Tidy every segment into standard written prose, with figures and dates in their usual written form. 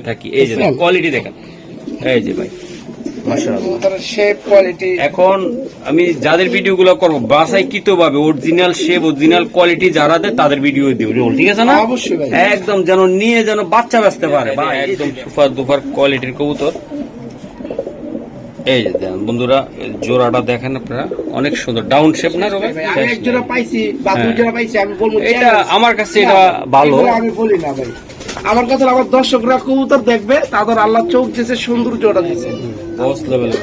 থাকি। এই যে কোয়ালিটি দেখেন, এই যে ভাই এখন আমি যাদের ভিডিও গুলো করবো বাছাইকৃত ভাবে অরিজিনাল শেপ অরিজিনাল কোয়ালিটি যারা দেয় তাদের ভিডিও দিব, ঠিক আছে না? অবশ্যই ভাই, একদম যেন নিয়ে যেন বাচ্চা বাঁচতে পারে বা একদম সুপার দুপার কোয়ালিটির কবুতর। এই যে দেখেন বন্ধুরা, জোড়াটা দেখেন আপনারা, অনেক সুন্দর ডাউন শেপ না? আমি এক জোড়া পাইছি বা দুই জোড়া পাইছি, আমি বলবো এটা আমার কাছে এটা ভালো, আমি বলি না ভাই। আমার কথা আমার দর্শকরা কবুতর দেখবে, তাদের আল্লাহ চোখ দিয়েছে, সৌন্দর্যটা দিয়েছে, বস লেভেলের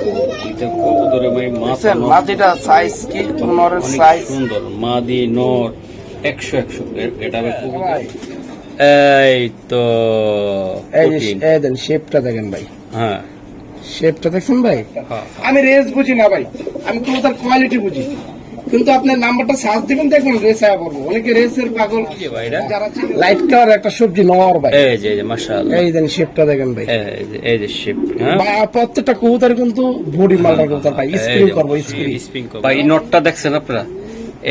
কবুতরে ভাই মাদিটা সাইজ কি নরের সাইজ সুন্দর, মাদি নর 100 এটা এই তো এই দেন শেপটা দেখেন ভাই, হ্যাঁ শেপটা দেখছেন ভাই। আমি রেস বুঝি না ভাই, আমি কবুতর কোয়ালিটি বুঝি, কিন্তু আপনার নাম্বারটা সার্চ দিবেন, দেখুন রেস আয়া করবো। অনেকে রেসের পাগল, যারা লাইট কালার একটা সবজি নর ভাই, এই যে মাশাআল্লাহ, এই দেন শেপটা দেখেন ভাই, এই যে শেপ। ভাই প্রত্যেকটা কবুতর কিন্তু বডি মালটা কবুতর ভাই, স্প্রিং করবো, স্প্রিং করবো ভাই। এই নটটা দেখছেন আপনারা,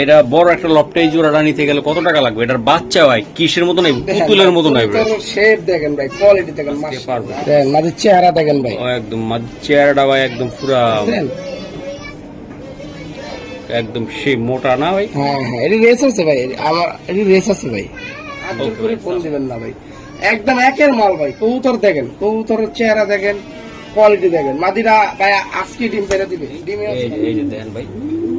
এটা বড় একটা লপটে জোড়াটা নিতে গেলে কত টাকা লাগবে? এটার বাচ্চা ভাই কিসের মতো নাই, পুতুলের মতো নাই ভাই। শেপ দেখেন ভাই, কোয়ালিটি দেখেন, মাশাআল্লাহ, মাঝে চেহারা দেখেন ভাই, একদম চেহারাটা ভাই একদম পুরা একদম সে মোটা না ভাই। হ্যাঁ হ্যাঁ, এর রেস আছে ভাই, আমার এর রেস আছে ভাই, আদর করে ফোন দিবেন না ভাই, একদম একের মাল ভাই। কবুতর দেখেন, কবুতরের চেহারা দেখেন, কোয়ালিটি দেখেন। মাদিরা ভাই আজকে ডিম পেরে দিবে, ডিমে এই যে দেখেন ভাই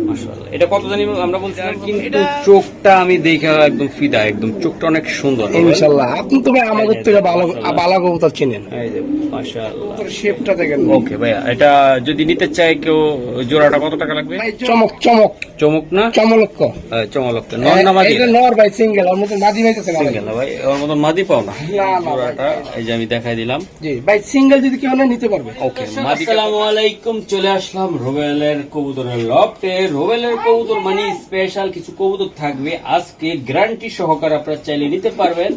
মাশাআল্লাহ। এটা কত জানি আমরা বলছি, আর কিন্তু চোখটা আমি দেখে একদম ফিদা, একদম চোখটা অনেক সুন্দর ইনশাআল্লাহ। আপনি তো ভাই আমাদের থেকে ভালো ভালো কবুতর চিনেন। এই যে মাশাআল্লাহ, শেপটা দেখেন। ওকে ভাই, এটা যদি নিতে চাই কেউ, জোড়াটা কত টাকা লাগবে? চমক চমক চমক না চমলক্ষ, চমলক্ষ নর না মাদি? এটা নর ভাই, সিঙ্গেল, ওর মতো মাদি পাইতেছে না সিঙ্গেল না ভাই, ওর মতো মাদি পাও না। না না জোড়াটা এই যে আমি দেখাই দিলাম, জি ভাই, সিঙ্গেল যদি কেউ না নিতে পারবে। ওকে মাদি। আসসালামু আলাইকুম, চলে আসলাম রোবেলের কবুতরের লফটে। রোবেলের কবুতর মানে স্পেশাল কিছু কবুতর থাকবে আজকে, গ্যারান্টি সহকারে আপনারা চাইলে নিতে পারবেন।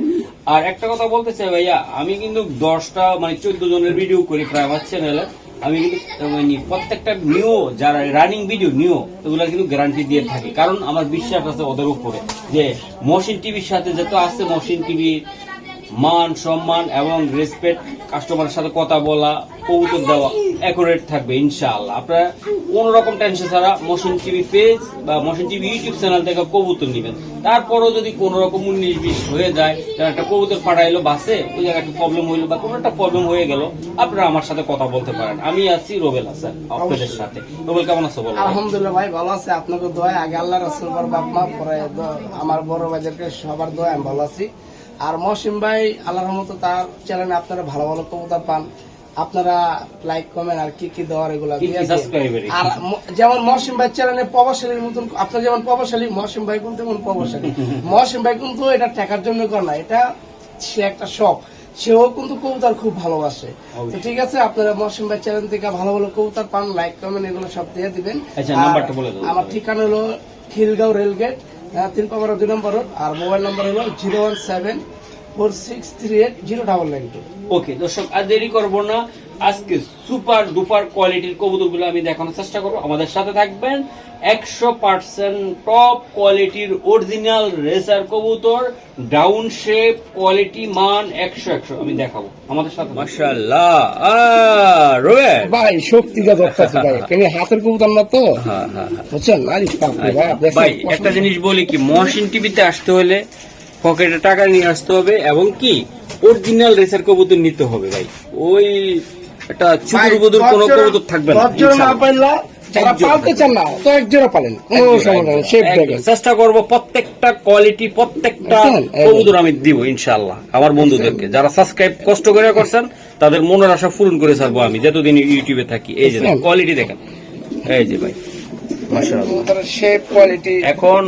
আর একটা কথা বলতে চাই ভাইয়া, আমি কিন্তু 10টা মানে 14 জনের ভিডিও করি প্রায় আমার চ্যানেলে। আমি কিন্তু প্রত্যেকটা নিউ যারা রানিং ভিডিও নিউ এগুলো কিন্তু গ্যারান্টি দিয়ে থাকি, কারণ আমার বিশ্বাস আছে ওদের উপরে যে মহসিন টিভির সাথে যত আছে, মহসিন টিভি মান সম্মান এবং রেসপেক্ট, কাস্টমারের সাথে কথা বলা, কবুতর দেওয়া অ্যাকুরেট থাকবে ইনশাআল্লাহ। আপনারা কোন রকম টেনশন ছাড়া মহসিন টিভি পেজ বা মহসিন টিভি ইউটিউব চ্যানেল থেকে কবুতর নেবেন। তারপরও যদি কোন রকম 19-20 হয়ে যায়, একটা কবুতর ফাটাইলো বাসে, ওই জায়গায় একটা প্রবলেম হইলো বা কোনো একটা প্রবলেম হয়ে গেল, আপনারা আমার সাথে কথা বলতে পারেন। আমি আছি রোবেল হাসান আপনাদের সাথে। রোবেল কেমন আছো বলো? আলহামদুলিল্লাহ ভাই, ভালো আছে। আপনাকে দোয়া, আগে আল্লাহ রাসূল বাপ মা, পরে আমার বড় ভাইদেরকে সবার দোয়া আমি ভালো আছি। আর মহসিন ভাই আল্লাহর রহমতে তার চ্যানেলে আপনারা ভালো ভালো কবুতর পান, আপনারা লাইক কমেন্ট আর কি কি দেওয়ার এগুলো দিয়ে। আর যেমন মহসিন ভাই চ্যানেলে প্রভাবশালীর মতন, আপনার যেমন প্রভাবশালী, মহসিন ভাই কিন্তু তেমন প্রভাবশালী। মহসিন ভাই কিন্তু এটা টাকার জন্য করে না, এটা সে একটা শখ, সেও কিন্তু কবুতর খুব ভালোবাসে। তো ঠিক আছে, আপনারা মহসিন ভাই চ্যানেল থেকে ভালো ভালো কবুতর পান, লাইক কমেন্ট এগুলো সব দিয়ে দিবেন। আমার ঠিকানা হলো খিলগাঁও রেলগেট, 3 নম্বর রোড, আর মোবাইল নাম্বার হলো 01746380992। ওকে দর্শক, আর দেরি করবো না, আজকে সুপার ডুপার কোয়ালিটির কবুতর গুলো আমি দেখানোর চেষ্টা করবো। আমাদের সাথে থাকবেন 100% টপ কোয়ালিটির অরিজিনাল রেসার কবুতর, ডাউন শেপ, কোয়ালিটি মান 100 আমি দেখাবো। আমাদের সাথে মাশাআল্লাহ রোবেল ভাই, শক্তিটা দরকার ভাই, কেন হাতের কবুতর না তো। বুঝছেন ভাই, একটা জিনিস বলি কি, মহসিন টিভিতে আসতে হলে পকেটে টাকা নিয়ে আসতে হবে এবং কি অরিজিনাল রেসার কবুতর নিতে হবে ভাই। ওই একটা চুকুর বুদুর কোন কবুতর থাকবে না। যারা পালতে চান না তো এক জোড়া পালেন, চেষ্টা করবো প্রত্যেকটা কোয়ালিটি, প্রত্যেকটা কবুতর আমি দিব ইনশাআল্লাহ আমার বন্ধুদেরকে। যারা সাবস্ক্রাইব কষ্ট করে করছেন তাদের মনের আশা পূরণ করে ছাড়বো আমি যতদিন ইউটিউবে থাকি। এই যে কোয়ালিটি দেখেন, এই যে ভাই এখন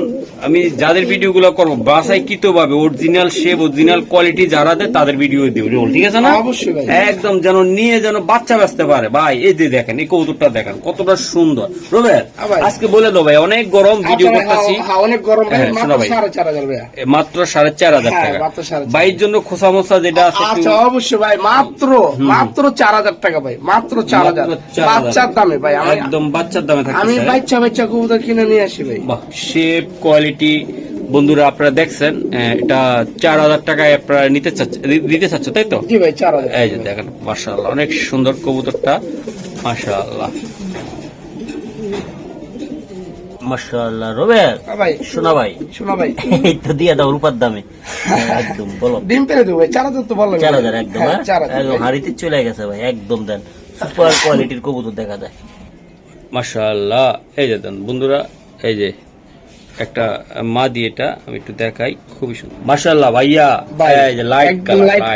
আমি যাদের ভিডিও গুলো করবো বাছাইকৃত ভাবে অরিজিনাল শেপ অরিজিনাল কোয়ালিটি যারা দেয় তাদের ভিডিও দিব, ঠিক আছে না? অবশ্যই একদম যেন নিয়ে যেন বাচ্চা বাঁচতে পারে ভাই। এই যে দেখেন, এই কবুতরটা দেখেন কতটা সুন্দর। রোবেল আজকে বলে দাও ভাই, অনেক গরম ভিডিও করতেছি, অনেক গরম ভাই, মাত্র 4,500 টাকা। ভাইয়ের জন্য খোসা মোসা যেটা আছে, আচ্ছা অবশ্যই ভাই, মাত্র 4,000 টাকা ভাই, মাত্র 4,000 বাচ্চার দামে ভাই, একদম বাচ্চার দামে থাকে। আমি বাচ্চা বাচ্চা কবুতর কিনে নিয়ে আসি ভাই। শেপ কোয়ালিটি বন্ধুরা আপনারা দেখছেন এটা 4000 টাকায় আপনারা দিতে চাচ্ছ তাই তো? জি ভাই 4000। এই যে দেখেন মাশাআল্লাহ অনেক সুন্দর কবুতরটা মাশাআল্লাহ মাশাআল্লাহ। রোবেল ভাই শোনা ভাই এই তো দিয়া দাও রূপার দামে একদম বলো। ডিম পেরে দেবো ভাই 4000 তো বললাম। 4000 একদম হ্যাঁ, 4000 একদম হাড়িতে চলে গেছে ভাই একদম দেন সুপার কোয়ালিটির কবুতর দেখা যায় মাশাআল্লাহ। এই যে দেন বন্ধুরা এই যে একটা মাদি এটা আমি একটু দেখাই খুবই সুন্দর মাশাআল্লাহ ভাইয়া। এই যে লাইট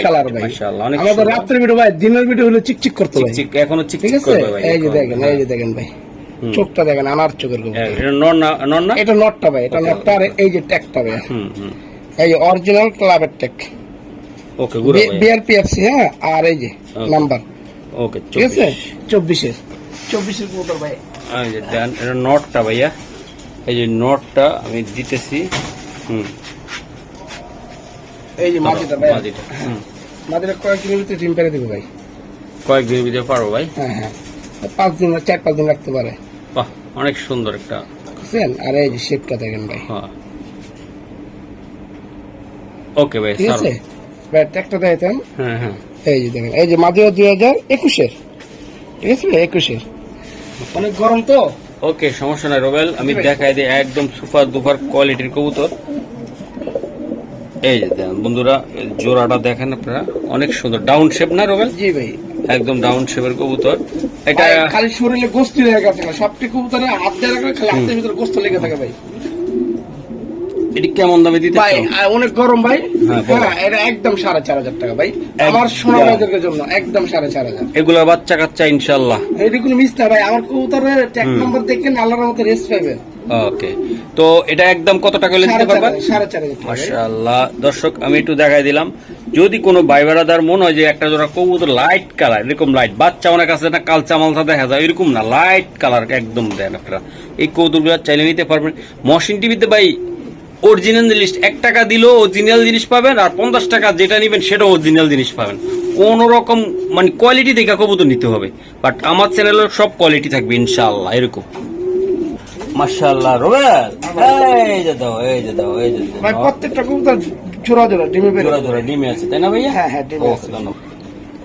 কালার ভাই মাশাআল্লাহ অনেক আমাদের রাত্রের ভিডিও ভাই দিনের ভিডিও হলো চিকচিক করতে ভাই চিকচিক এখনো ঠিক চিকচিক আছে। করবে ভাই। এই যে দেখেন ভাই চোখটা দেখেন আনার চোখের কবুতর। এটা নর না এটা নটটা ভাই এটা নটটা আর এই যে ট্যাগটা ভাই এই যে অরিজিনাল ক্লাবের ট্যাগ ওকে গুরু ভাই বিআরপিএফসি হ্যাঁ আর এই যে নাম্বার ওকে ঠিক আছে 24 এর কবুতর ভাই। এই যে দেন এটা নটটা ভাইয়া এই যে নটটা আমি দিতেছি এই যে মাটিটা ভাই মাদিটা মাটিটা কয়েকদিনের ভিতরে ডিম পেরে দেবে ভাই। কয়েকদিনের ভিতরে পারবো ভাই? হ্যাঁ 4-5 দিন রাখতে পারে। বাহ অনেক সুন্দর একটা বুঝছেন। আর এই যে শেপটা দেখেন ভাই। হ্যাঁ ওকে ভাই ঠিক আছে ভাই ট্যাগটা দেখাইতাম। হ্যাঁ এই যে দেখেন এই যে মাদিও 2021 এর ঠিক আছে 21 এর অনেক গরম তো। ওকে সমস্যা নাই রোবেল আমি দেখাই দিই একদম সুপার দুপার কোয়ালিটির কবুতর। এই যে দেখেন বন্ধুরা জোড়াটা দেখেন আপনারা অনেক সুন্দর ডাউন শেপ না রোবেল? জি ভাই একদম ডাউন শেপের কবুতর। এটা খালি শরীরে গোস্ত লেগে গেছে না সবটি কবুতরে হাত দিয়ে রাখলে খালি হাতের ভিতরে গোস্ত লেগে থাকে ভাই। এটি কেমন দামে দিতে ভাই অনেক গরম ভাই। হ্যাঁ, বলো। হ্যাঁ এটা একদম 4500 টাকা ভাই আমার সোনা ভাইদের জন্য একদম 4500। এগুলা বাচ্চা কাচ্চা ইনশাআল্লাহ এটা কোনো মিস না ভাই আমার কবুতরের ট্যাগ নাম্বার দেখেন আল্লাহর রহমতে রেস্ট পাবেন। ওকে তো এটা একদম কত টাকা হলে দিতে পারবেন? 4500 মাশাআল্লাহ। দর্শক আমি একটু দেখাই দিলাম যদি কোনো ভাই বেড়াদার মনে হয় যে একটা জোড়া কবুতর লাইট কালার এরকম লাইট বাচ্চা অনেক আছে না কালচা মালচা দেখা যায় এরকম না লাইট কালার একদম দেন আপনারা এই কবুতরগুলো চাইলে নিতে পারবেন। মহসিন টিভিতে ভাই অরিজিনাল জিনিস 1 টাকা দিলেও অরিজিনাল জিনিস পাবেন আর 50 টাকা যেটা নেবেন সেটাও অরিজিনাল জিনিস পাবেন। কোন রকম মানে কোয়ালিটি দেখে কবুতর নিতে হবে বাট আমার চ্যানেলের সব কোয়ালিটি থাকবে ইনশাআল্লাহ এরকম। মাশাআল্লাহ রোবেল এই যে দাও ভাই প্রত্যেকটা কবুতর জোড়া ডিমে বের জোড়া ডিমে আছে তাই না ভাইয়া? হ্যাঁ ডিমে আছে।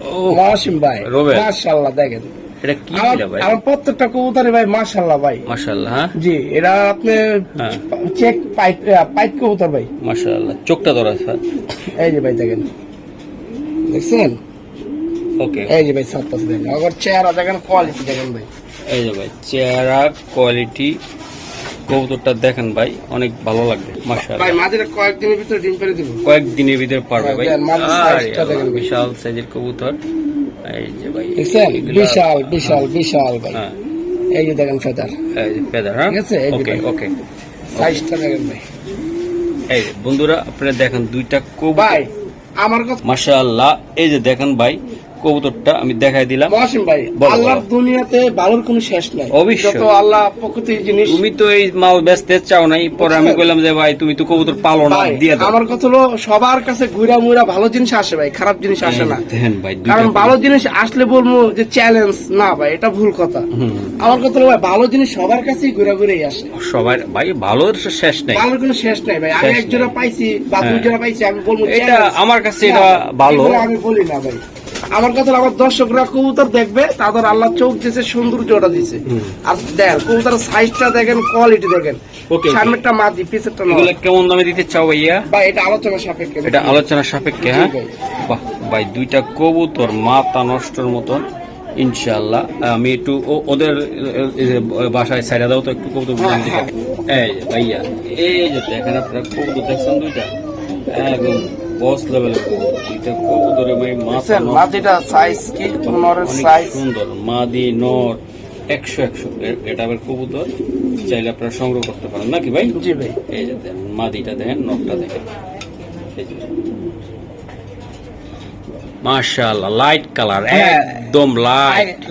ও মাশিম ভাই রোবেল মাশাআল্লাহ দেখেন এটা কি দিলা ভাই? আমার প্রত্যেকটা কবুতরে ভাই মাশাআল্লাহ ভাই মাশাআল্লাহ। হ্যাঁ জি এটা আপনি চেক পাইট কবুতর ভাই মাশাআল্লাহ চোখটা ধরা স্যার এই যে ভাই দেখেন দেখছেন ওকে এই যে ভাই সাতটা দেখেন আবার চেহারা দেখেন কোয়ালিটি দেখেন ভাই এই যে ভাই চেহারা কোয়ালিটি কবুতরটা দেখেন ভাই অনেক ভালো লাগবে মাশাআল্লাহ। ভাই মাঝে কয়েকদিনের ভিতরে ডিম পেরে দিব কয়েকদিনের ভিতরে পারবে ভাই। মাঝে সাইজটা দেখেন বিশাল সাইজের কবুতর এই যে ভাই দেখছেন বিশাল ভাই। হ্যাঁ এই যে দেখেন ফেদার এই যে ফেদার। হ্যাঁ ঠিক আছে এই যে ওকে ভাই ওকে সাইজটা দেখেন ভাই। এই যে বন্ধুরা আপনারা দেখেন দুইটা কবুতর ভাই আমার কথা মাশাআল্লাহ। এই যে দেখেন ভাই কবুতরটা আমি দেখাই দিলাম। মহসিন ভাই আল্লাহর দুনিয়াতে ভালোর কোনো শেষ নাই অবশ্যই। যত আল্লাহ প্রকৃতির জিনিস তুমি তো এই মাল বেচতে চাও নাই পরে আমি কইলাম যে ভাই তুমি তো কবুতর পালো না ভাই, দিয়ে দাও। আমার কথা হলো সবার কাছে ঘুরা মুরা ভালো জিনিস আসে ভাই খারাপ জিনিস আসে না। দেখেন ভাই কারণ ভালো জিনিস আসলে বলবো যে চ্যালেঞ্জ না ভাই এটা ভুল কথা। আমার কথা হলো ভাই ভালো জিনিস সবার কাছেই ঘুরা ঘুরেই আসে সবাই ভাই ভালোর শেষ নাই ভালোর কোনো শেষ নাই ভাই। আমি শেষ এক জোড়া পাইছি বা দুই জোড়া পাইছি আমি বলবো এটা challenge। আমার কাছে না, এটা ভালো এগুলো আমি বলি না ভাই। আমার কথা হলো আমার দর্শকরা কবুতর দেখবে তাদের আল্লাহ চোখ দিয়েছে সৌন্দর্যটা দিয়েছে আর দেখ কবুতরের সাইজটা দেখেন কোয়ালিটি দেখেন ওকে সামনেরটা মাদি পিছেরটা নয় এগুলো কেমন দামে দিতে চাও ভাইয়া? ভাই এটা আলোচনা সাপেক্ষে এটা আলোচনা সাপেক্ষে। হ্যাঁ ভাই। বাহ ভাই দুইটা কবুতর মাথা নষ্টর মতন ইনশাআল্লাহ। আমি একটু ওদের বাসায় ছাইড়া দাও তো একটু কবুতর বুঝান দিকে। এই যে ভাইয়া এই যে দেখেন আপনারা কবুতর দেখছেন দুইটা একদম বস লেভেলের কবুতর দুইটা কবুতরে ভাই মাথা দেখছেন নষ্ট। মাদিটা সাইজ কি নরের অনেক সাইজ সুন্দর মাদি নর 100 এটা আবার কবুতর চাইলে আপনারা সংগ্রহ করতে পারেন নাকি ভাই? জি ভাই এই যে দেন মাদিটা দেখেন নরটা দেখেন মাশাআল্লাহ লাইট কালার একদম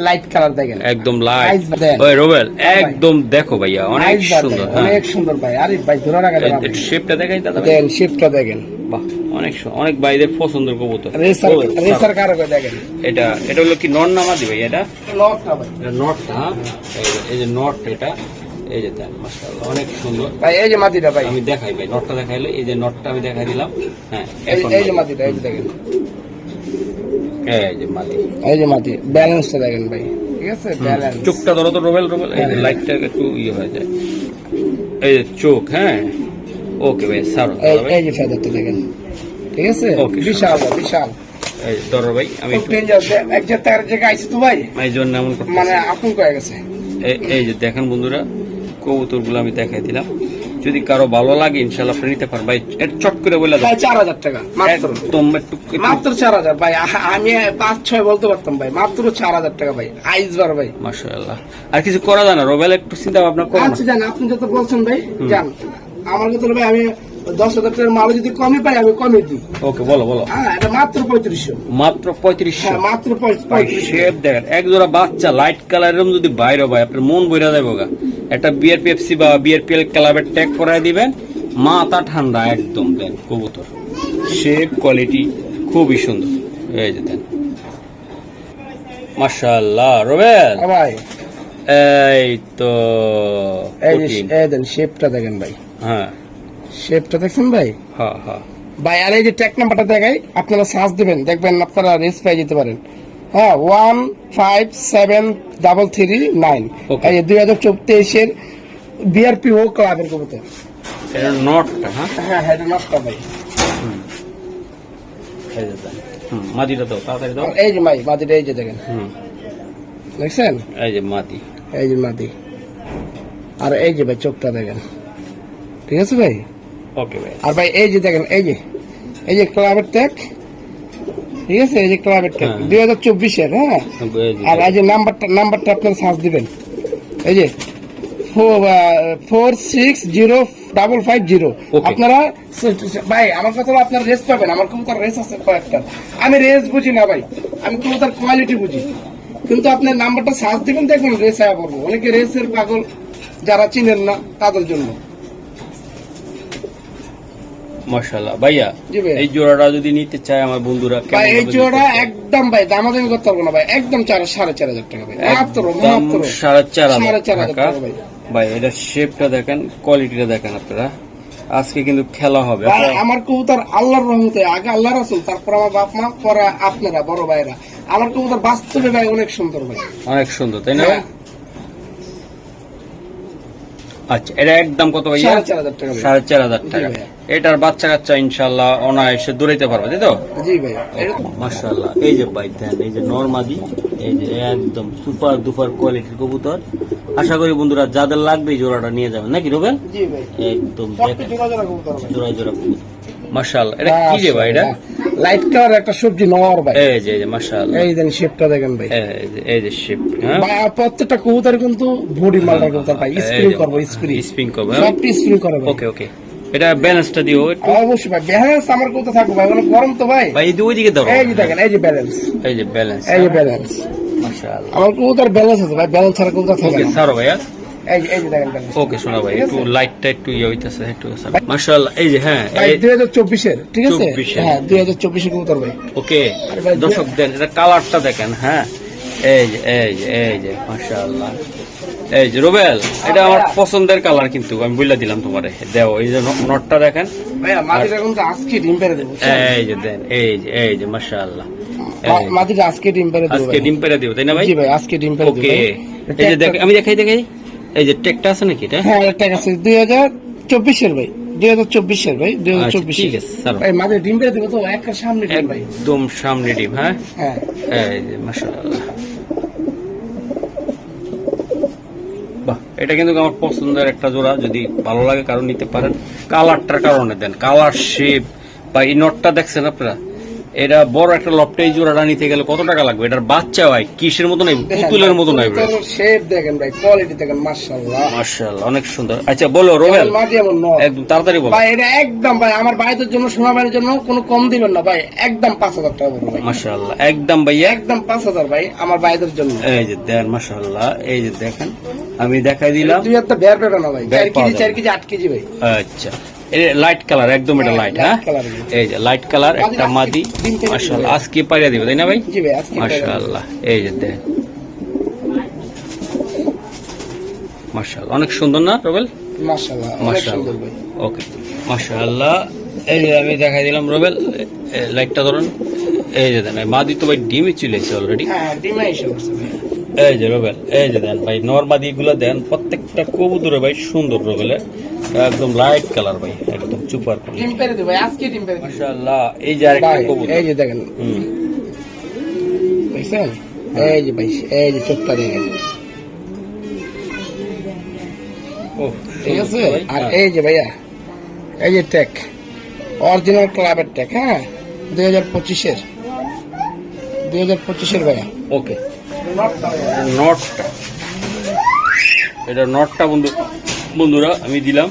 লাইট কালার দেখেন একদম লাইট। Eyes দেন। ওই রোবেল একদম দেখো ভাইয়া অনেক Eyes সুন্দর। দেখেন, অনেক সুন্দর ভাই আরে ভাই ধরে রাখা যাবে একটু শেপটা দেখাই দাদা ভাই। দেন শেপটা দেখেন বাহ অনেক ভাইদের পছন্দের কবুতর। রেসার কারকে দেখেন এটা হলো কি নর না মাদি ভাই? এটা লকটা ভাই নট। হ্যাঁ এই যে নট এটা এই যে দেন মাশাআল্লাহ অনেক সুন্দর ভাই এই যে মাদিটা ভাই, আমি দেখাই ভাই নটটা দেখাইলে এই যে নটটা আমি দেখাই দিলাম। হ্যাঁ এই যে মাদিটা, এই যে দেখেন, এই যে মাদি, এই যে মাদি ব্যালেন্সটা দেখেন ভাই, ঠিক আছে ব্যালেন্স। চোখটা ধরো তো রোবেল, এই যে লাইটটা একটু ইয়ে হয়ে যায়, এই যে চোখ। হ্যাঁ ওকে ভাই সারো এই যে ফেদারটা দেখেন, ঠিক আছে Okay, বিশাল বিশাল। এই ধরো ভাই আমি খুব ডেঞ্জার, এক জায়গায় জায়গায় আইছি তো ভাই, এই জন্য এমন করতেছি। মানে আতঙ্ক হয়ে গেছে। এই যে দেখেন বন্ধুরা কবুতরগুলো আমি দেখাই দিলাম, যদি কারো ভালো লাগে ইনশাআল্লাহ আপনি নিতে পারেন ভাই। এটা চট করে বলে দাও ভাই 4000 টাকা মাত্র, একদম একটু মাত্র 4000 ভাই। আমি 5-6 বলতে পারতাম ভাই, মাত্র 4000 টাকা ভাই, আইসবার ভাই। মাশাআল্লাহ। আর কিছু করা যায় না রোবেল, একটু চিন্তা ভাবনা করুন। আচ্ছা জান, আপনি যত বলছেন ভাই জান, আমার কথা ভাই আমি 10,000 টাকার মাল যদি কমই পাই আমি কমই দিই। ওকে বলো বলো। হ্যাঁ এটা মাত্র 3500, মাত্র 3500। হ্যাঁ মাত্র 3500। শেপ দেখেন এক জোড়া বাচ্চা লাইট কালারের যদি বাইরে ভাই আপনার মন বইরা যাবে গা। একটা বিয়ার পেপসি বা বিআরপিএল ক্লাবের ট্যাগ করায় দিবেন, মাথা ঠান্ডা একদম। দেন কবুতর শেপ কোয়ালিটি খুবই সুন্দর, এই যে দেন মাশাআল্লাহ রোবেল। ভাই এই তো এই যে কঠিন। এই দেন শেপটা দেখেন ভাই, হ্যাঁ শেপটা দেখছেন ভাই। হ্যাঁ হ্যাঁ ভাই আর এই যে ট্যাগ নাম্বারটা দেখাই, আপনারা সার্চ দিবেন, দেখবেন আপনারা রেস পেয়ে যেতে পারেন। হ্যাঁ 157339, Okay. এই যে 2024 বিআরপি ও ক্লাবের কবুতর। এটা নটটা। হ্যাঁ হ্যাঁ হ্যাঁ এটা নকটা ভাই। এই যে দেন মাদিটা দাও তাড়াতাড়ি দাও। আর এই যে ভাই মাদিটা, এই যে দেখেন, দেখছেন এই যে মাদি, এই যে মাদি। আর এই যে ভাই চোখটা দেখেন, ঠিক আছে ভাই। ওকে ভাই। আর ভাই এই যে দেখেন, এই যে ক্লাবের ট্যাগ, ঠিক আছে, এই যে ক্লাবের ট্যাগ হ্যাঁ। 2024-এর। হ্যাঁ আর এই যে নাম্বারটা আপনারা সার্চ দিবেন, এই যে 460550। Okay. আপনারা ভাই আমার কথা হলো আপনারা রেস পাবেন, আমার কবুতর রেস আছে কয়েকটা, আমি রেস বুঝি না ভাই, আমি কবুতর কোয়ালিটি বুঝি। কিন্তু আপনার নাম্বারটা সার্চ দিবেন, দেখবেন রেস আয়া পড়বো। অনেকে রেসের পাগল, যারা চিনেন না তাদের জন্য। মাশাআল্লাহ ভাইয়া, জি ভাইয়া। এই জোড়াটা যদি নিতে চায় আমার বন্ধুরা কেমন ভাই এই ভাবে জোড়া নিতে চায়? একদম ভাই দামাদামি করতে পারবো না ভাই, একদম 4,500 টাকা ভাই, মাত্র একদম মাত্র 4,500 4,500 টাকা। টাকা ভাই। ভাই এটা শেপটা দেখেন, কোয়ালিটিটা দেখেন আপনারা। আজকে কিন্তু খেলা হবে। ভাই আমার কবুতর আল্লাহর রহমতে, আগে আল্লাহ রাসূল, তারপর আমার বাপ মা, পরে আপনারা বড় ভাইরা। আমার কবুতর বাস্তবে ভাই অনেক সুন্দর ভাই, অনেক সুন্দর তাই না? হ্যাঁ। আচ্ছা এটা একদম কত ভাইয়া? 4,500 টাকা ভাই। 4,500 জি টাকা। ভাইয়া। এটার বাচ্চা কাচ্চা ইনশাআল্লাহ অনায়াসে দৌড়াইতে পারবে তাই তো? জি ভাই এটা- মাশাআল্লাহ। এই যে ভাই দেন, এই যে নরমাদি, এই যে একদম সুপার দুপার কোয়ালিটির কবুতর। আশা করি বন্ধুরা যাদের লাগবে এই জোড়াটা নিয়ে যাবেন নাকি রোবেল? জি ভাই একদম সবটি দেখেন জোড়া জোড়া কবুতর ভাই। জোড়া জোড়া কবুতর। মাশাআল্লাহ। এটা কি রে ভাই? এটা লাইট কালার একটা সবজি নর ভাই। এই যে মাশাআল্লাহ, এই দেন শেপটা দেখেন ভাই। এই যে শেপ। হ্যাঁ ভাই আর প্রত্যেকটা কবুতর কিন্তু বডি মালটা কবুতর ভাই, স্প্রিং করবো, স্প্রিং করবে। সবটি স্প্রিং করবে। ওকে ওকে, এটা ব্যালেন্সটা দিও একটু অবশ্যই ভাই, ব্যালেন্স আমার কবুতর থাকবে ভাই, অনেক গরম তো ভাই। ভাই। ওইদিকে ধরো, এই যে দেখেন, এই যে ব্যালেন্স, এই যে ব্যালেন্স, এই যে ব্যালেন্স। মাশাআল্লাহ। আমার কবুতর ব্যালেন্স আছে ভাই, ব্যালেন্স ছাড়া কবুতর থাকে ওকে না। সারো ভাইয়া। এই যে দেখেন ব্যালেন্স। ওকে শোনা ভাই, ঠিক আছে? একটু লাইটটা একটু ইয়ে হইতাছে একটু। মাশাআল্লাহ। এই যে হ্যাঁ ভাই 2024-এর, ঠিক আছে? 24-এর। হ্যাঁ 2024-এর কবুতর ভাই। ওকে আরে ভাই, দর্শক দেন, এটা কালারটা দেখেন। হ্যাঁ এই যে মাশাআল্লাহ। এই যে রোবেল, এটা আমার পছন্দের কালার, কিন্তু আমি বলে দিলাম তোমারে। দেও এই যে নটটা দেখেন। ভাই মাটিটা কিন্তু আজকে ডিম পেরে দেবো। এই যে দেন, এই যে মাশাআল্লাহ। মাটিটা আজকে ডিম পেরে দেবো আজকে ভাই। ডিম পেরে দিব তাই না ভাই? জি ভাই আজকে ডিম পেরে দেবো ওকে। ভাই। এই যে দেখ, আমি দেখাই এই যে টেকটা আছে নাকি এটা? হ্যাঁ এটা আছে 2024-এর ভাই, 2024-এর ভাই, আচ্ছা, 2024 ঠিক আছে, ছাড়ো। ভাই মাঝে ডিম পেরে দেবো তো, একটা সামনে ডিম ভাই। একদম সামনে ডিম। হ্যাঁ হ্যাঁ এই যে মাশাআল্লাহ। বাহ, এটা কিন্তু আমার পছন্দের একটা জোড়া, যদি ভালো লাগে কারণ নিতে পারেন। কালারটার কারণে দেন, কালার শেপ বা এই নটটা দেখছেন আপনারা, এটা বড় একটা লপটে এই জোড়াটা নিতে গেলে কত টাকা লাগবে? এটার বাচ্চা হয় কিসের মতো নাই, পুতুলের মতো নাই ভাই। শেপ দেখেন ভাই, কোয়ালিটি দেখেন, মাশাআল্লাহ মাশাআল্লাহ অনেক সুন্দর। আচ্ছা বলো রোবেল, মাটি এমন নয় একদম তাড়াতাড়ি বলো। ভাই, এটা একদম ভাই আমার ভাইদের জন্য, সোনা ভাইয়ের জন্য কোনো কম দিবেন না ভাই, একদম 5,000 টাকা পড়বে ভাই, মাশাআল্লাহ একদম ভাইয়া। একদম 5,000 ভাই আমার ভাইদের জন্য। এই যে দেন মাশাআল্লাহ, এই যে দেখেন আমি দেখাই দিলাম। দুই একটা বের পেবে না ভাই, বের 4 পাওয়া কেজি যাবে। 4 কেজি 8 কেজি ভাই। আচ্ছা এটা লাইট কালার, একদম এটা লাইট। হ্যাঁ কালার এই যে লাইট কালার, একটা মাদি। তিনটে মাশাআল্লাহ আজকে পাইরা দিবে তাই না ভাই? জি ভাই আজকে মাশাআল্লাহ। এই যে দেন মাশাআল্লাহ, অনেক সুন্দর না রোবেল? মাশাআল্লাহ, অনেক সুন্দর ভাই। ওকে, মাশাআল্লাহ। এই যে আমি দেখাই দিলাম রোবেল, লাইটটা ধরুন। এই যে দেন মাদি তো ভাই ডিমে চলে এসেছে অলরেডি। হ্যাঁ, ডিমে এসে পড়ছে ভাই। এই যে রোবেল, এই যে দেন ভাই নরমাদি গুলো দেন, প্রত্যেকটা কবুতরে ভাই সুন্দর রোবেলের, একদম লাইট কালার ভাই, একদম সুপার কালার। ডিম পেরে দিবে ভাই, আজকে ডিম পেরে দিবে মাশাআল্লাহ। এই যে আরেকটা ভাই, কবুতর, এই যে দেখেন, দেখছেন? এই যে ভাই, এই যে চোখটা দেখেন, ও ঠিক আছে? আর এই যে ভাইয়া, এই যে ট্যাগ, অরিজিনাল ক্লাবের ট্যাগ, হ্যাঁ, 2025-এর ভাইয়া। ওকে, নটটা, এটা নটটা বন্ধুরা আমি দিলাম।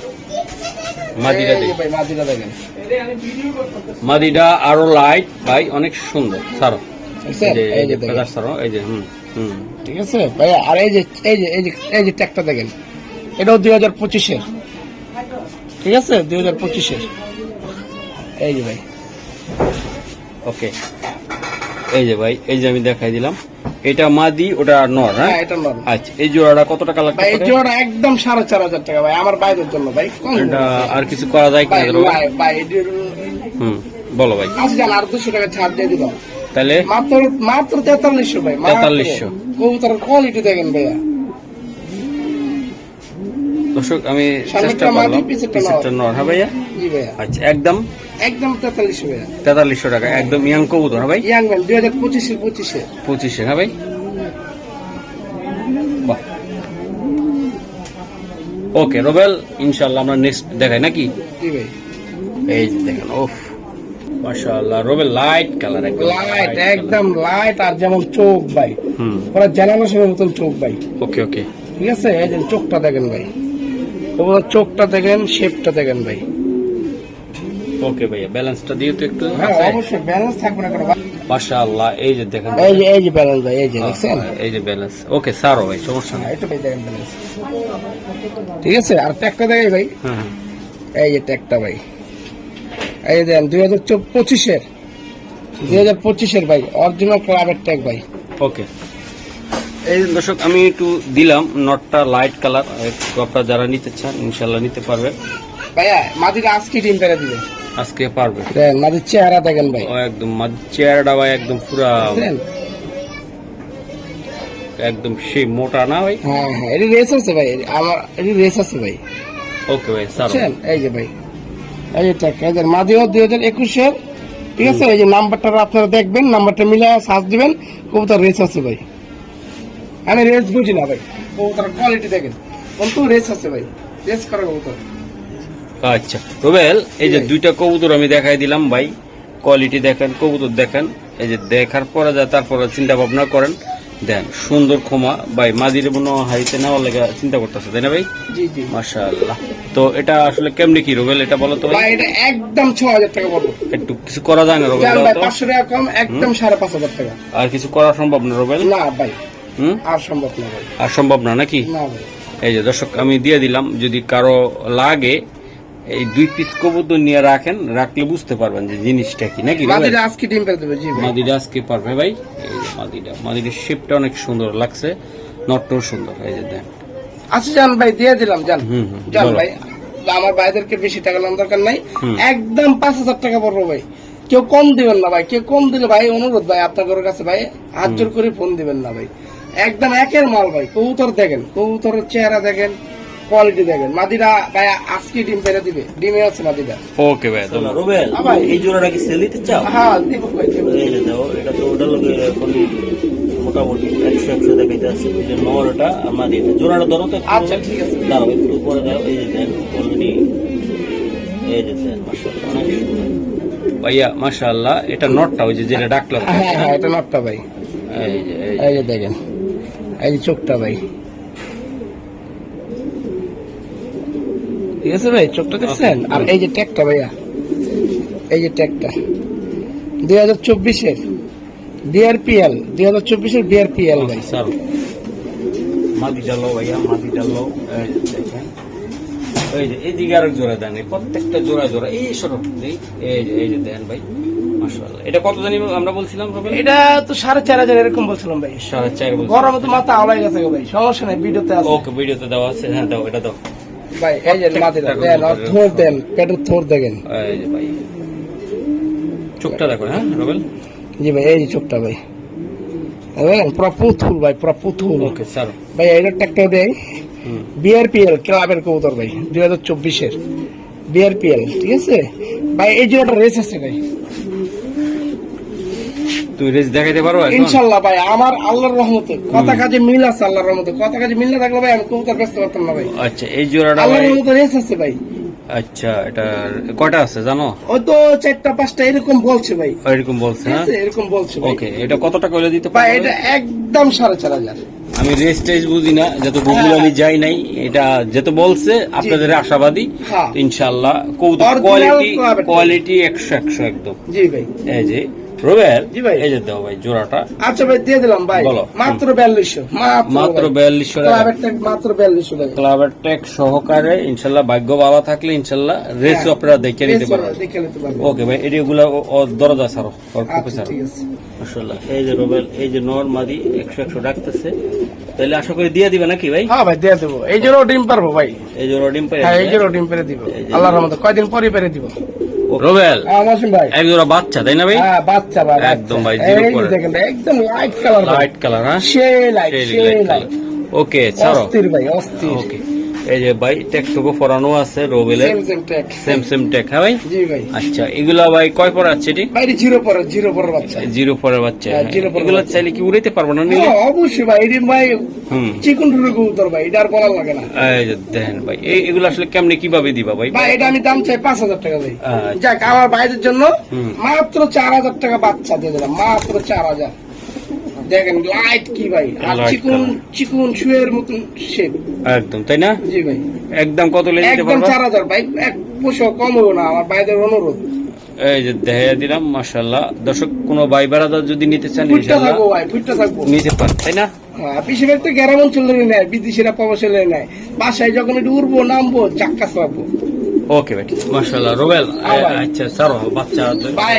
মাদিটা এই যে দেখি, ভাই, মাদিটা দেখেন, মাদিটা আরো লাইট ভাই, অনেক সুন্দর সারো। দেখছেন? এই যে দেখেন, সারো, এই যে ঠিক আছে ভাইয়া। আর এই যে এই যে এই যে এই যে ট্যাগটা দেখেন, এটাও 2025-এর, ঠিক আছে? 2025-এর, এই যে ভাই। ওকে, এই যে ভাই, এই যে আমি দেখাই দিলাম, এটা মাদি, ওটা নর। হ্যাঁ, হ্যাঁ, এটা নরমাল আচ্ছা। এই জোড়াটা কত টাকা লাগবে? ভাই। এই জোড়া একদম 4,500 টাকা ভাই, আমার বাইরের জন্য ভাই। কম এটা আর কিছু করা যায় ভাই, কিনা? ভাই ভাই, বলো ভাই। আচ্ছা জান, আর 200 টাকা ছাড় দিয়ে দিলাম, তাহলে মাত্র মাত্র 4300 ভাই। 4300। কবুতরের কোয়ালিটি দেখেন ভাইয়া। দর্শক আমি সামনেরটা চেষ্টা মাদি, করলাম, পিছেরটা পিছেরটা নর। হ্যাঁ ভাইয়া, জি ভাইয়া, আচ্ছা। একদম একদম 4300 ভাইয়া। 4300 টাকা, একদম ইয়াং কবুতর। হ্যাঁ ভাই, ইয়াং ম্যান 2025-এ। 2500। হ্যাঁ ভাই, বাহ। ওকে রোবেল, ইনশাআল্লাহ আমরা নেক্সট দেখাই নাকি? জি ভাই, এই যে দেখেন, ওফ মাশাআল্লাহ, রোবেল লাইট কালার, একদম লাইট, একদম লাইট। আর যেমন চোখ ভাই, ওরা জানানো সময় মতন চোখ ভাই, ওকে ওকে। ঠিক আছে? এই যে চোখটা দেখেন ভাই, ওগুলো চোখটা দেখেন, শেপটা দেখেন ভাই। ওকে ভাইয়া, ব্যালেন্সটা দিয়ে তো একটু। হ্যাঁ, অবশ্যই ব্যালেন্স থাকবে না কোনো। মাশাআল্লাহ, এই যে দেখেন, এই যে ব্যালেন্স ভাই, এই যে দেখছেন? এই যে ব্যালেন্স। ওকে সারো ভাই, সমস্যা নেই। এটা ভাই দেখেন ব্যালেন্স, ঠিক আছে? আর ট্যাগটা দেখেন ভাই, হ্যাঁ, এই যে ট্যাগটা ভাই, এই যে দেন 2025-এর, 2025-এর ভাই, অরিজিনাল ক্লাবের ট্যাগ ভাই। ওকে। এই যে দর্শক আমি একটু দিলাম নটটা লাইট কালার, আপনারা যারা নিতে চান ইনশাআল্লাহ নিতে পারবে। ভাইয়া মাদিরা আজকে ডিম পেরে দিবে, আজকে পারবে। দেখেন মাদির চেহারা দেখেন ভাই, ও একদম চেহারাটা ভাই একদম পুরা, দেখছেন? একদম সেই মোটা না ভাই। হ্যাঁ হ্যাঁ, এটি রেস আছে ভাই, আমার এটি রেস আছে ভাই, ওকে ভাই সারো। বুঝছেন? এই যে ভাই, এই যে ট্যাগ, এই যে মাদিও 2021-এর, ঠিক আছে? এই যে নাম্বারটা আপনারা দেখবেন, নাম্বারটা মিলে সার্চ দিবেন, কবুতর রেস আছে ভাই। আমি রেস বুঝি না ভাই, কবুতর কোয়ালিটি দেখেন, কিন্তু রেস আছে ভাই, রেস করা কবুতর। আচ্ছা রোবেল, এই যে দুইটা কবুতর আমি দেখাই দিলাম ভাই, কোয়ালিটি দেখেন, কবুতর দেখেন। এই যে দেখার পরে যা তারপরে চিন্তা ভাবনা করেন, দেন সুন্দর ক্ষমা ভাই। মাদির মনে হাইতে নেওয়ার লেগে চিন্তা করতেছে, তাই না ভাই? জি জি মাশাআল্লাহ। তো এটা আসলে কেমনি কি রোবেল, এটা বলো তো ভাই। ভাই, এটা একদম 6,000 টাকা পড়বে। একটু কিছু করা যায় না রোবেল? জান বলো ভাই, তো। 500 টাকা কম, একদম 5,500 টাকা। আর কিছু করা সম্ভব না রোবেল? না ভাই, আর সম্ভব না ভাই, আর সম্ভব না নাকি? না ভাই। এই যে দর্শক আমি দিয়ে দিলাম, যদি কারো লাগে এই 2 পিস কবুতর নিয়ে রাখেন, রাখলে বুঝতে পারবেন যে জিনিসটা কি নাকি। মাদিরা আজকে ডিম পেরে দেবে, জি ভাই। মাদিরা আজকে পারবে ভাই। এই যে মাদিরার শেপটা অনেক সুন্দর লাগছে, নটটাও সুন্দর। এই যে দেন। আচ্ছা জান ভাই, দিয়ে দিলাম জান, জান বলো। ভাই, আমার ভাইদেরকে বেশি টাকা নেওয়ার দরকার নাই, একদম 5,000 টাকা পড়বো ভাই। কেউ কম দিবেন না ভাই, কেউ কম দিলে ভাই অনুরোধ ভাই আপনাদের কাছে ভাই, হাত জোর করে ফোন দিবেন না ভাই, একদম একের মাল ভাই। কবুতর দেখেন, কবুতরের চেহারা দেখেন, কোয়ালিটি দেখেন। মাদিরা ভাই আজকে ডিম পেরে দিবে, ডিমে আছে মাদিরা। ওকে ভাই, রোবেল ভাই, এই জোড়াটা কি সেল দিতে চাও? হ্যাঁ দিব ভাই, দিব। এই যে দাও, এটা তো ওটার লগে এখন মোটামুটি 100 দেখাইতে আছে। এই যে নরটা আর মাদিটা, জোড়াটা ধরো তো। আচ্ছা ঠিক আছে, দাও একটু পরে দাও। এই যে দেন অলরেডি, এই যে দেন মাশাআল্লাহ, অনেক সুন্দর ভাইয়া মাশাআল্লাহ। এটা নটটা ওই যে যেটা ডাকলাম। হ্যাঁ হ্যাঁ, এটা নটটা ভাই, এই যে এই যে দেখেন, এই যে চোখটা ভাই, ঠিক আছে ভাই, চোখটা দেখছেন? আর এই যে ট্যাগটা ভাইয়া, এই যে ট্যাগটা 2024-এর বিআরপিএল, 2024-এর বিআরপিএল ভাই। স্যার মাদিটা লো ভাইয়া, মাদিটা লো। এই যে দেখেন, এই যে এদিকে আরেক জোড়া দেন, এই প্রত্যেকটা জোড়া জোড়া এই সরব এই যে দেন ভাই, মাশাআল্লাহ। এটা কত জানি আমরা বলছিলাম রুবেল? এটা তো 4,500 এরকম বলছিলাম ভাই। 4.5 বলছি। গরমে তো মাথা আওলাই গেছে গো ভাই, সমস্যা নাই, ভিডিওতে আছে। ওকে, ভিডিওতে দেওয়া আছে। হ্যাঁ দাও, এটা দাও ভাই। এই যে মাদিরা দেন, আর থোর দেন, পেটের থোর দেখেন। এই যে ভাই চোখটা দেখো। হ্যাঁ রুবেল, জি ভাই, এই যে চোখটা ভাই, পুরো পুতুল ভাই, পুরো পুতুল। Okay sir. ভাই এটা ট্যাক্টর দেয় বিআরপিএল ক্লাবের কবুতর ভাই, 2024-এর বিআরপিএল, ঠিক আছে ভাই। এই যে ওটা রেস আছে ভাই, তুই রেস দেখাইতে পারো এখন? ইনশাআল্লাহ ভাই, আমার আল্লাহর রহমতে কথা কাজে মিল আছে, আল্লাহর রহমতে কথা কাজে মিল না থাকলে ভাই আমি কবুতর ব্যস্ত করতাম না ভাই। আচ্ছা, এই জোড়াটা আল্লাহর ভাই, রহমতে রেস আছে ভাই। আচ্ছা এটা কয়টা আছে জানো? ওই তো 4টা-5টা এরকম বলছে ভাই, এরকম বলছে। ঠিক হ্যাঁ আছে, এরকম বলছে ভাই। ওকে, এটা কত টাকা হলে দিতে ভাই পারবে? এটা একদম 4,500। আমি রেস টেস বুঝি না, যত গুগল আমি যাই নাই, এটা যেহেতু বলছে আপনাদের আশাবাদী, হ্যাঁ। ইনশাআল্লাহ কবুতর Original কোয়ালিটি club-এর। কোয়ালিটি 100 একদম। জি ভাই। এই যে রুবেল, জি ভাই। এই যে দাও ভাই জোড়াটা। আচ্ছা ভাই, দিয়ে দিলাম ভাই, বলো। মাত্র 4200, মাত্র ভাই। 4200 টাকা। ক্লাবের ট্যাগ মাত্র 4200 টাকা। ক্লাবের ট্যাক্স সহকারে ইনশাআল্লাহ, ভাগ্য ভালো থাকলে ইনশাআল্লাহ রেসও আপনারা দেখে নিতে পারবেন। দেখে নিতে পারবেন। ওকে ভাই, এগুলা দরজা ছাড়ো, আচ্ছা ঠিক আছে। মাশাআল্লাহ। এই যে রুবেল, এই যে নরমাদি 100 ডাকতেছে, তাহলে আশা করি দিয়ে দিবে নাকি ভাই? হ্যাঁ ভাই, দিয়ে দেবো। এই জন্য ডিম পারবো ভাই। এই যে ডিম পেয়ে হ্যাঁ, এই জন্য ডিম পেরে দিব, এই যে আল্লাহর রহমতে কয়দিন পরে পেরে দিব। রুবেল মাসুম ভাই, এক জোড়া বাচ্চা, তাই না ভাই? হ্যাঁ বাচ্চা ভাই, একদম ভাই, বাচ্চা। জিরো এই যে পরে। দেখেন ভাই, একদম লাইট কালার, লাইট কালার। হ্যাঁ, সেই লাইট, সেই লাইট। ওকে ছাড়ো। অস্থির ভাই, অস্থির। ওকে, এই যে ভাই ট্যাগটুকু ফরানো আছে রুবেলের, সেম ট্যাগ। Same tag. হ্যাঁ ভাই। জি ভাই। আচ্ছা, এগুলা ভাই কয় পর আছে এটি? ভাই জিরো পরে বাচ্চা। জিরো পরের বাচ্চা। হ্যাঁ, জিরো পরের এগুলা বাচ্চা। চাইলে কি উড়াইতে পারবো না নিলে? হ্যাঁ, অবশ্যই ভাই, এটি ভাই হুম, চিকন টুকু কবুতর ভাই, এটা আর বলা লাগে না এই যে দেখেন ভাই, এগুলো আসলে কেমনে কিভাবে দিবা ভাই? ভাই। এটা আমি দাম চাই 5,000 টাকা ভাই। আচ্ছা। যাক, আমার ভাইদের জন্য হুম। মাত্র 4,000 টাকা বাচ্চা দিয়ে দিলাম, মাত্র 4,000। দেখেন লাইট কি ভাই, আর Light চিকন color। চিকন শুয়ের মতন শেপ। একদম, তাই না? জি ভাই, একদম কত লেগে দিতে একদম পারবা? 4,000 ভাই, এক পয়সা কম হবে না, আমার ভাইদের অনুরোধ। এই যে দেখাইয়া দিলাম। মাশাআল্লাহ, দর্শক কোন ভাই বেড়াদার যদি নিতে চান ফুটটা ইনশাআল্লাহ থাকবো ভাই, ফুটটা থাকবো। নিতে পারেন, তাই না? হ্যাঁ, বেশিরভাগ তো গ্রাম অঞ্চলের নেয়, বিদেশিরা প্রবাসীরা নেয়। বাসায় যখন একটু উড়বো নামবো চাক্কা চালাবো। ওকে ভাই, মাশাআল্লাহ। রুবেল, হ্যাঁ ভাই। আচ্ছা ছাড়ো বাচ্চা। ভাই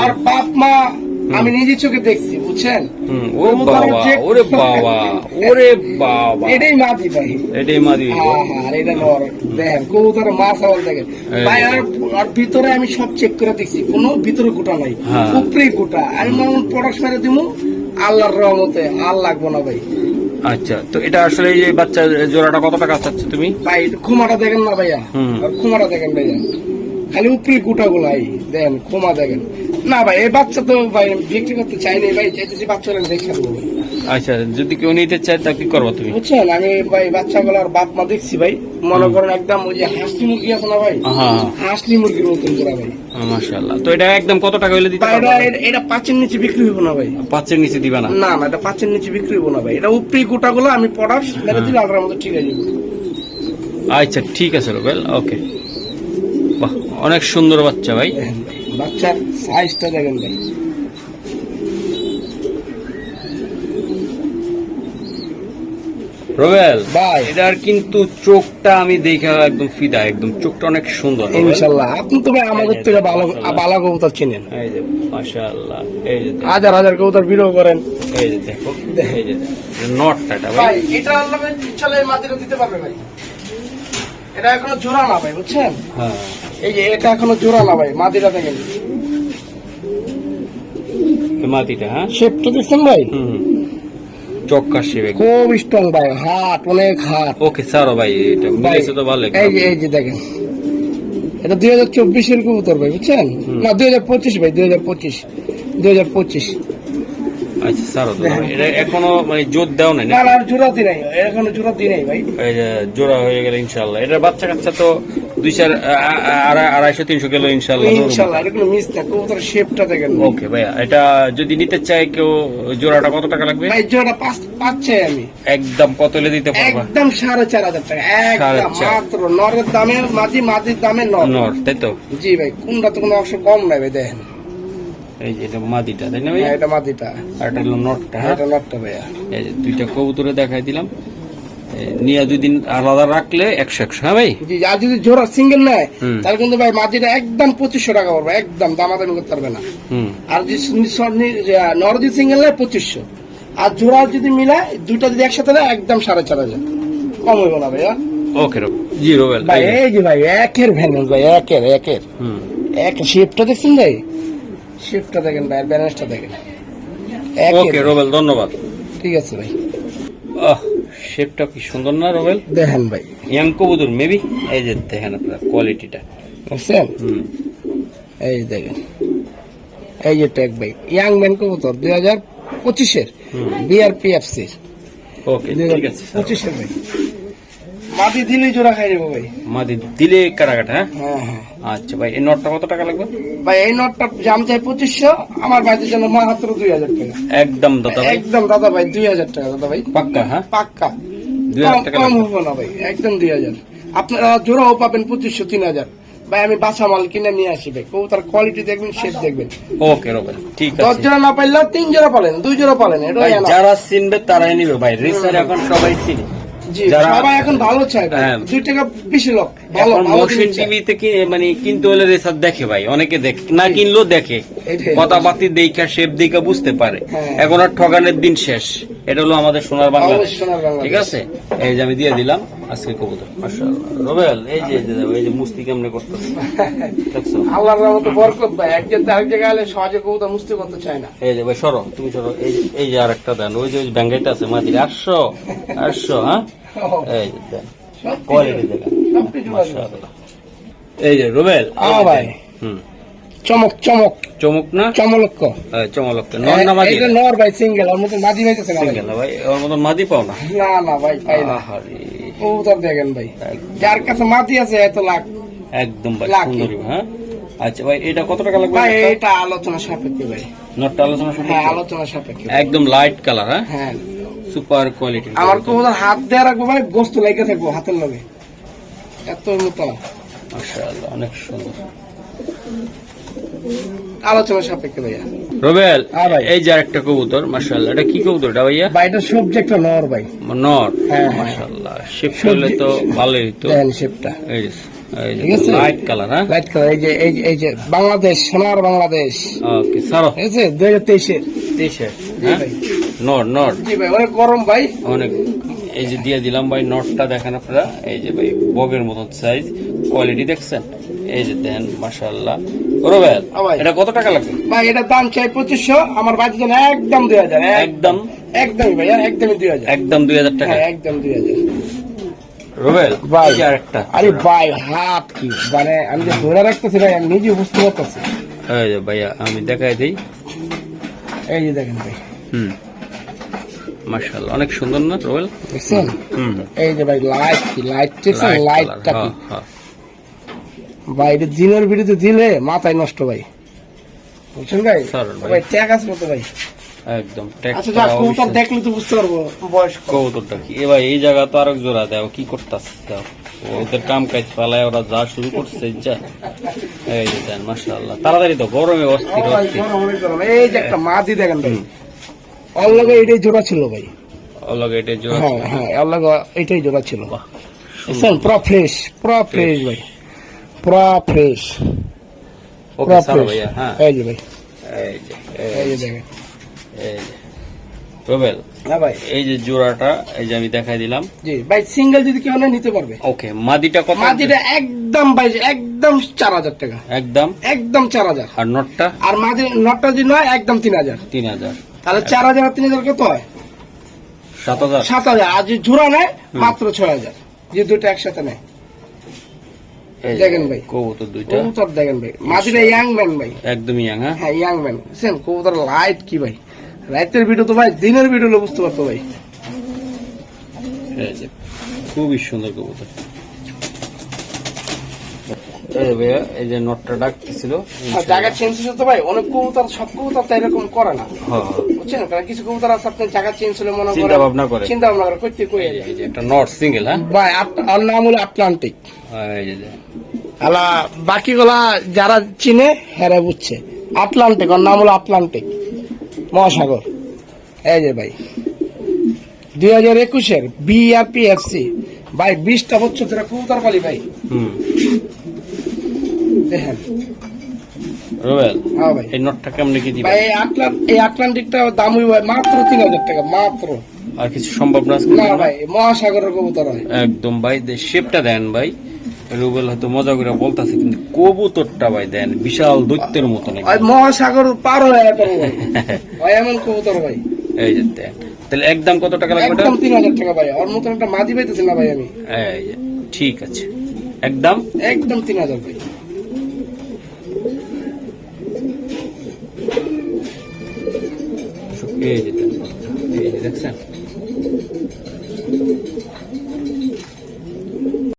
আর বাপ মা আমি নিজে চোখে দেখছি, বুঝছেন। ও বাবা, ওরে বাবা, ওরে বাবা, এটাই মাটি ভাই, এটাই মাদি। আর এটা নর। দেখেন কবুতর মাছ আওয়াল দেখেন ভাই, আর ভিতরে আমি সব চেক করে দেখছি, কোনো ভিতরে গোটা নাই, হ্যাঁ। উপরে গোটা। আমি মনে প্রোডাক্ট মেরে দিব, আল্লাহর রহমতে আর লাগবো না ভাই। আচ্ছা, তো এটা আসলে এই যে বাচ্চা জোড়াটা কত টাকা চাচ্ছ তুমি? ভাই একটু খুমাটা দেখেন না ভাইয়া, আর খুমাটা দেখেন ভাইয়া, খালি উপরে গোটা গুলাই দেন, খুমা দেখেন না ভাই। এই বাচ্চা তো ভাই বিক্রি করতে চাইনি ভাই, চাইতেছি বাচ্চা দেখে দেবো ভাই। আচ্ছা, যদি কেউ নিতে চায় তা কি করবো তুমি? বুঝছেন, আমি ভাই বাচ্চাগুলোর বাপ মা দেখছি ভাই, মনে করেন একদম ওই যে হাঁসলি মুরগি আছে না ভাই, হ্যাঁ, হাঁসলি মুরগির মতন করা ভাই। মাশাআল্লাহ। তো এটা একদম কত টাকা হইলে দিতে ভাই পারবো? এটা 5-এর নিচে বিক্রি হইব না ভাই। 5-এর নিচে দিবা না? না না, এটা 5-এর নিচে বিক্রি হইব না ভাই। এটা উপরি গোটা গুলো আমি প্রোডাক্ট মেরে দিলে আল্লাহর মতো ঠিক আছে। আচ্ছা ঠিক আছে রুবেল, ওকে। বাহ, অনেক সুন্দর বাচ্চা ভাই। দেখেন ভাই, বাচ্চার সাইজটা দেখেন ভাই। রুবেল ভাই। এটার কিন্তু চোখটা আমি দেখে একদম ফিদা, একদম চোখটা অনেক সুন্দর রুবেল। ইনশাআল্লাহ আপনি তো ভাই আমাদের থেকে ভালো ভালো কবুতর চিনেন। এই যে মাশাআল্লাহ, এই যে দেখো, হাজার হাজার কবুতর ভিডিও করেন। এই যে দেখো, এই যে নটটা ভাই। ভাই এটা আল্লাহ চলে মাটিতে দিতে পারবে ভাই। এটা এখনো জোড়া না ভাই, বুঝছেন। হ্যাঁ, এই যে এটা এখনো জোড়া না ভাই, মাটিটা দেখেন, এই মাটিটা। হ্যাঁ, শেপটা দেখছেন ভাই, চক্কা শেপ। খুব স্ট্রং ভাই, হাট অনেক হাট। ওকে স্যার ভাই, এটা ভাই, মিলেছে তো ভালো। এই যে দেখেন, এটা 2024-এর কবুতর ভাই, বুঝছেন। না 2025 ভাই, 2025। আচ্ছা স্যার, এটা এখনো মানে জোর দেও নাই না না, আর জোড়া দি নাই, এখনো জোড়া দি নাই ভাই। এই যে জোড়া হয়ে গেলে ইনশাআল্লাহ এটার বাচ্চা কাচ্চা তো 200-300 কিলো ইনশাআল্লাহ। ইনশাআল্লাহ এটা কোনো মিস না, কবুতরের শেপটা দেখেন। ওকে ভাইয়া, এটা যদি নিতে চাই কেউ, জোড়াটা কত টাকা লাগবে? ভাই জোড়া পাচ্ছে আমি একদম কত হলে দিতে পারবা? একদম 4,500 টাকা, একদম 4,500 মাত্র। নরের দামে মাদির দামে নর। নর, তাই তো? জি ভাই, কোনটা তো কোনো অংশ কম নাই ভাই, দেখেন। এই যে এটা মাদিটা, তাই না ভাই? এটা মাদিটা, আর এটা হলো নটটা। হ্যাঁ, এটা নরটা ভাইয়া। এই যে দুইটা কবুতরে দেখাই দিলাম। নিয়ে 2 দিন আলাদা রাখলে 100 হ্যাঁ ভাই? জি, আর যদি জোড়া সিঙ্গেল নেয় হুম। তাহলে কিন্তু ভাই মাটিটা একদম 2500 টাকা পড়বে, একদম দামাদামি করতে পারবে না। হুম। আর যদি নরজি সিঙ্গেল নেয় 2500, আর জোড়া যদি মিলায় দুটো যদি একসাথে নেয় একদম 4500, কম হইব না ভাইয়া। ওকে জি রোবেল ভাই এই যে ভাই একের ভ্যানেল ভাই, একের হুম। এক শিফটটা দেখছেন ভাই, শিফটটা দেখেন ভাই, ব্যালেন্সটা দেখেন। ওকে রোবেল ধন্যবাদ। ঠিক আছে ভাই, শেপটা কি সুন্দর না রোবেল? দেখেন ভাই, ইয়াং কবুতর মেবি। এই যে দেখেন আপনার কোয়ালিটিটা। বুঝছেন? হুম। এই দেখেন, এই যে ট্যাগ ভাই, ইয়াং ম্যান কবুতর 2025-এর বিআরপিএফসি, ওকে ঠিক আছে। 25-এর ভাই, মাটি দিলেই জোড়া খাই দেবো ভাই। মাদি দিলে কারাগাটা হ্যাঁ? হ্যাঁ হ্যাঁ আচ্ছা ভাই, এই নটটা কত টাকা লাগবে? ভাই, এই নোটটা জাম চাই 2500, আমার বাড়ির জন্য মাত্র 2000 টাকা। একদম দাদা ভাই, একদম দাদা ভাই 2000 টাকা দাদা ভাই, পাক্কা হ্যাঁ? পাক্কা, 2000 টাকা কম লাগবে। হবো না ভাই, একদম 2000। আপনারা জোড়াও পাবেন 2500, 3000। ভাই আমি বাসা মাল কিনে নিয়ে আসি ভাই, কবুতর কোয়ালিটি দেখবেন, শেপ দেখবেন। ওকে রোবেল ঠিক 10 আছে জোড়া না পাইলেও 3 জোড়া পালেন, 2 জোড়া পালেন, ভাই, এটাই না। যারা চিনবে তারাই নিবে ভাই, রিসার এখন সবাই চিনে। জি, যারা- সবাই এখন ভালো চায় ভাই, হ্যাঁ। 2 টাকা বেশি লোক ভালো এখন ভালো মোশন জিনিস চায়। টিভিতে কি মানে কিনতে হলে রেসার দেখে ভাই, অনেকে দেখে না, কিনলেও দেখে এটাই। কথাবার্তি দেখা শেপ দেখা বুঝতে পারে। হ্যাঁ। এখন আর ঠগানের দিন শেষ। এটা হলো আমাদের সোনার বাংলাদেশ, অবশ্যই সোনার বাংলাদেশ। ঠিক আছে? এই যে আমি দিয়ে দিলাম আজকে কবুতর, মাশাআল্লাহ। রোবেল এই যে মুস্তি কেমনে করতেছে দেখছো? আল্লাহর রহমতে বরকত ভাই, একজন আরেক জায়গায় গেলে সহজে কবুতর মুস্তি করতে চায় না। এই যে ভাই সরো, তুমি সরো। এই যে আরেকটা দেন, ওই যে ব্যাঙ্গাইটা আছে মাটির 800 হ্যাঁ? এই যে দেন, কোয়ালিটি দেখেন মাশাআল্লাহ। এই যে রোবেল ভাই, হুম, চমক চমক চমক না চমলক্ষ, চমলক নর না মাদি? এটা নর ভাই, সিঙ্গেল, ওর মতো মাদি হইতেছে না ভাই। সিঙ্গেল না ভাই, ওর মতন মাদি পাও না? না না ভাই, পাই না। আহারে, কবুতর দেখেন ভাই, যার কাছে মাদি আছে এত লাখ। একদম ভাই লাকি। সুন্দরী হ্যাঁ। আচ্ছা ভাই, এটা কত টাকা লাগবে? ভাই এটা আলোচনা সাপেক্ষে ভাই, নটটা আলোচনা হ্যাঁ সাপেক্ষে? আলোচনা সাপেক্ষে। একদম লাইট কালার হ্যাঁ, হ্যাঁ, সুপার কোয়ালিটি। আমার কবুতর হাত দেওয়া রাখবো ভাই, গোস্ত লাইকা থাকবো হাতের লগে, এত মতো মাশাআল্লাহ, অনেক সুন্দর। আলোচনা সাপেক্ষে ভাইয়া। রোবেল হ্যাঁ ভাই। এই যে আরেকটা কবুতর, মাশাআল্লাহ। এটা কি কবুতর এটা ভাইয়া? ভাই এটা সাবজেক্ট নর ভাই, নর। হ্যাঁ। মাশাআল্লাহ, শিফট করলে তো ভালোই তো। দেখেন শেপটা, এই যে ঠিক আছে? লাইট কালার হ্যাঁ। লাইট কালার, এই যে বাংলাদেশ, সোনার বাংলাদেশ, ওকে সারো। ঠিক আছে? 2023-এর। 23 জি হ্যাঁ? ভাই, নর জি ভাই, অনেক গরম ভাই। অনেক। এই যে দিয়ে দিলাম ভাই নটটা, দেখেন আপনারা। এই যে ভাই বগের মতন সাইজ, কোয়ালিটি দেখছেন? এই যে দেন মাশাআল্লাহ। রোবেল ভাই। এটা কত টাকা লাগবে? ভাই এটার দাম চাই 2500, আমার বাড়ির জন্য একদম 2000, একদম একদমই ভাইয়া, একদমই 2000, একদম 2000 টাকা। হ্যাঁ একদম 2000 রোবেল ভাই। এই যে আরেকটা। আরে ভাই হাত কি, মানে আমি যে ধরে রাখতেছি ভাই, আমি নিজে বুঝতে পারতেছি। এই যে ভাইয়া আমি দেখাই দিই। এই যে দেখেন ভাই, হুম, মাশাআল্লাহ, অনেক সুন্দর না রোবেল? দেখছেন? হুম, এই যে ভাই লাইট কি, লাইট দেখছেন? লাইট লাইটটা কালার, কি হ্যাঁ। ভাই, এটা জিনের বিরুদ্ধে দিলে মাথায় নষ্ট ভাই, বুঝছেন ভাই? সরল ভাই। ভাই ট্যাগ আছে তো ভাই। একদম ট্যাগ আচ্ছা করা যা, কবুতর অবশ্যই। দেখলে তো বুঝতে পারবো বয়স কত। কবুতরটা কি এ ভাই, এই জায়গা তো আরেক জোড়া দেও, কি করতাস দাও? ওদের কাম কাজ পালায় ওরা যা শুরু করছে যা। এই যে দেন মাশাআল্লাহ, তাড়াতাড়ি তো, গরমে অস্থির ও ভাই, অস্থির। গরম, অনেক গরম। এই যে একটা মাদি দেখেন ভাই, ওর লগে এটাই জোড়া ছিল ভাই। অলগে এটা জোড়া হ্যাঁ হ্যাঁ, ওর লগে এটাই জোড়া ছিল। বাহ, দেখছেন? পুরা ফ্রেশ, পুরা ফ্রেশ ভাই, পুরা ফ্রেশ, ওকে পুরা সারো ফ্রেশ। ভাইয়া হ্যাঁ। এই যে ভাই, এই যে এই যে দেখেন। এই যে রোবেল, হ্যাঁ ভাই, এই যে জোড়াটা এই যে আমি দেখাই দিলাম। জি ভাই, সিঙ্গেল যদি কেউ নেয় নিতে পারবে। ওকে, মাদিটা কত? মাদিটা একদম ভাই, একদম 4000 টাকা, একদম। একদম 4000। আর নটটা আর মাদি নটটা যদি নয় একদম 3000। 3000। তাহলে 4000 আর 3000 কত হয়? 7000। 7000। আর যদি জোড়া নেয় মাত্র 6000, যে দুটো একসাথে নেয়। এই যে দেখেন ভাই, কবুতর দুইটা কবুতর দেখেন ভাই, মাদিটা ইয়াং ম্যান ভাই, একদম ইয়াং হ্যাঁ। হ্যাঁ ইয়াং ম্যান। বুঝছেন? কবুতর লাইট কি ভাই, রাতের ভিডিও তো ভাই, দিনের ভিডিও হলে বুঝতে পারতো ভাই। এই যে খুবই সুন্দর কবুতর। এই যে ভাইয়া, এই যে নটটা ডাকতেছিল। আর জায়গা চেঞ্জ হচ্ছে তো ভাই, অনেক কবুতর, সব কবুতর তো এরকম করে না, হ্যাঁ, বুঝছেন? কারণ কিছু কবুতর আছে আপনার জায়গা চেঞ্জ হলে মনে চিন্তা ভাবনা করে। চিন্তা ভাবনা করে করতে কই যায়। এই যে একটা নট সিঙ্গেল হ্যাঁ। ভাই ওর নাম হলো আটলান্টিক। এই যে আলা বাকিগুলা যারা চিনে হেরে বুঝছে, আটলান্টিক, ওর নাম হলো আটলান্টিক, মহাসাগর। এই যে ভাই, 2021-এর BRPFC ভাই 20টা বছর ধরে কবুতর পালি ভাই। হুম দেখেন রোবেল, হ্যাঁ ভাই। এই নটটা কেমনে কি দিবা? ভাই এই আটলান্টিকটা দাম হইব মাত্র 3000 টাকা মাত্র। আর কিছু সম্ভব না আজকে? না ভাই, মহাসাগরের কবুতর হয় একদম ভাই, শেপটা দেন ভাই। রুবেল হয়তো মজা করে বলতাছে, কিন্তু কবুতরটা ভাই দেন বিশাল দৈত্যের মতন একদম। ওই মহাসাগর পার হয়ে যেত ভাই। ওই এমন কবুতর ভাই। এই যে দেন, তাহলে একদম কত টাকা লাগবে? একদম 3000 টাকা ভাই। ওর মতন একটা মাদি পাইতেছি না ভাই আমি। এই যে ঠিক আছে, একদম একদম 3000 ভাই। এই যে দেন, এই যে দেখছেন